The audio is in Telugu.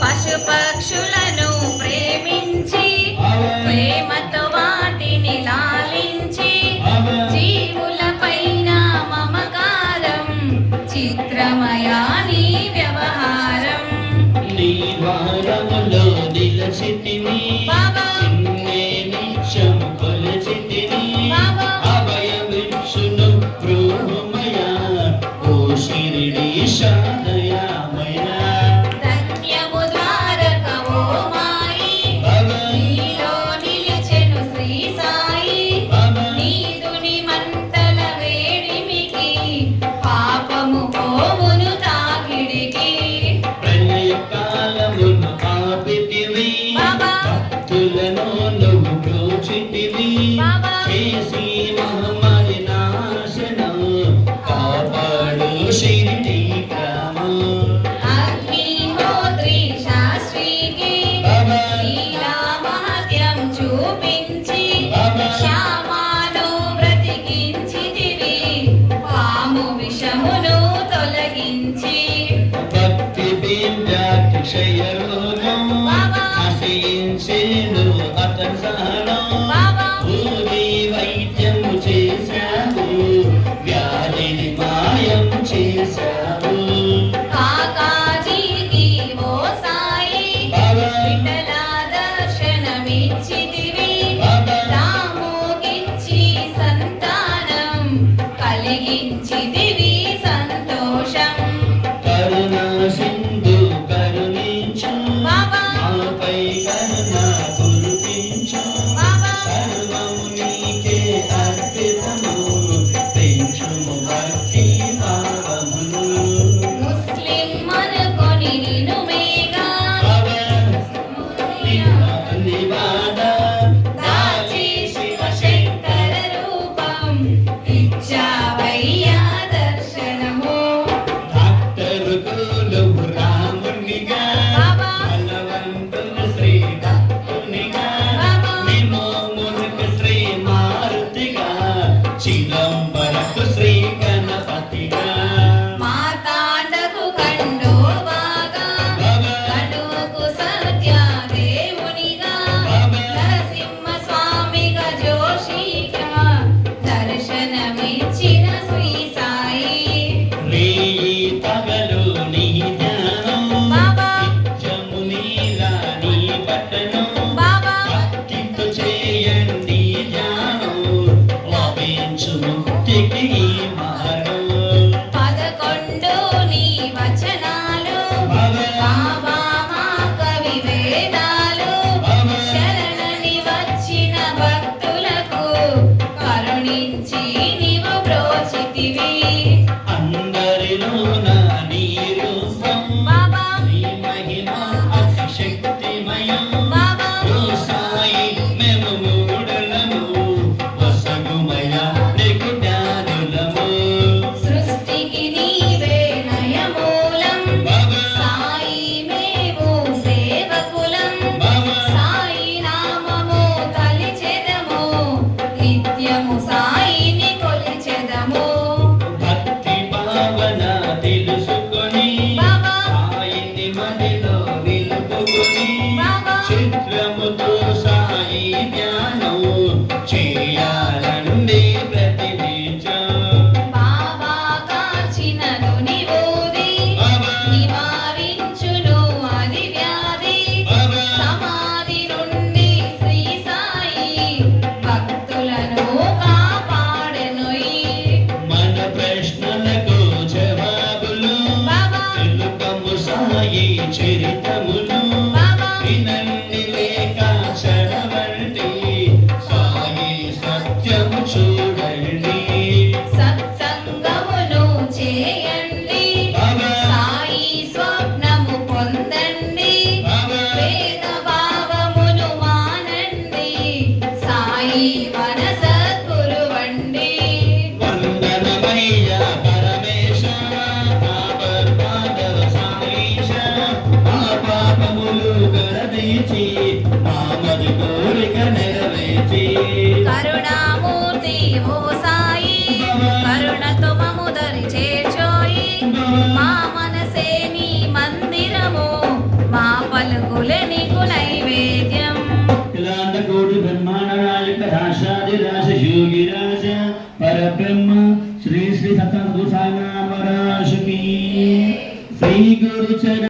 పశు పక్షులను ప్రేమించి ప్రేమతో వాటిని లాలించి జీవుల పైన మమకారం చిత్రమయా నీ వ్యవహారం నీ వారములో నిలచితిని బాబా నిత్యము కొలచితిని అభయమిచ్చును బ్రహ్మమయ ఓ శిరిడీశ దయామయ ధన్యము ద్వారక ఓ మాయి నీలో నిలిచెను శ్రీ సాయి నీదుని మంటల వేడిమికి పాపము పోవును తాకిడికి ప్రళయ కాలమును ఆపితివి భక్తులను నువ్వు ప్రోచితివి చేసి మహమ్మారి నాశనం కాపాడు శిరిడి గ్రామం అగ్నిహోత్రి శాస్త్రికి లీలా మహత్యం చూపించి శ్యామాను బ్రతికించితివి పాము విషమును తొలగించి భక్తి బిందాక్షయ రోగం నశించేను అతని సహనం ఊరి వైద్యము చేశావు వ్యాధిని మాయం చేశావు కాకాజీకి ఓ సాయి విఠల దర్శనమిచ్చితివి రాముకిచ్చి సంతానం కలిగించితివి సంతోషం కరుణా సింధు కరుణించు మాపై కరుణ కురిపించు సర్వము నీకే అర్పితము పెంచుము భక్తి భావమును ముస్లిం అనుకొని నిన్ను మేఘా నివాద దాచి శివశంకర రూపం ఇచ్చావయ్యా దర్శనము భక్తరుకులు రామునిగా బలవంతులు శ్రీ దత్తునిగా నిమోమునికి శ్రీ మారుతిగా చిదంబరకు శ్రీ గణపతిగా మాతాండకు కండో బాగా కనుకు సత్య దేవునిగా నరసింహ స్వామిగా జోషిగా దర్శనమిచ్చిన శ్రీ సాయి రేయి పగలు నీ ధ్యానం నిత్యము నీలా నీ పఠనం భక్తితో చేయండి ధ్యానం లభించు ముక్తికి ఈ మార్గం 11 నీ వచనాలు బాబా మా కవి వేదాలు శరణని వచ్చిన భక్తులకు కరుణించి నీవు బ్రోచితివి అందరిలోన నీ రూపం బాబా నీ మహిమ అతి శక్తిమయం బాబా ఓ సాయి మేము మూఢులము వసగుమయ నీకు జ్ఞానులము సృష్టికి నీవే నయమూలం బాబా సాయి మేము సేవకులం బాబా సాయి నామము తలిచెదము నిత్యము సాయిని కొలిచెదము భక్తి భావన తెలుసుకొని బాబా సాయిని మదిలో నిలుపుకొని బాబా చిత్రముతో సాయి ధ్యానం చేయాలండి ప్రతినిత్యం బాబా కాచిన నుని ఊది బాబా నివారించును అది వ్యాధి బాబా సమాధి నుండి శ్రీ సాయి భక్తులను కాపాడెనుయి మన ప్రశ్నలకు జవాబులు బాబా తెలుపము సాయి చరితములు బాబా వినండి లేక చదవండి సాయి సత్యము చూడండి సత్సంగమును చేయండి బాబా సాయి స్వప్నము పొందండి బాబా వేద భావమును మానండి సాయి మన సద్గురువండి వందనమయ్య పరమేశ పాపర్పాదవ సాయిష మా పాపములు గడదీచి మామది కోరిక నెరవేర్చి కరుణామూర్తి ఓ సాయి కరుణతో మము దరి చేర్చోయి మా నీ గురు చరణ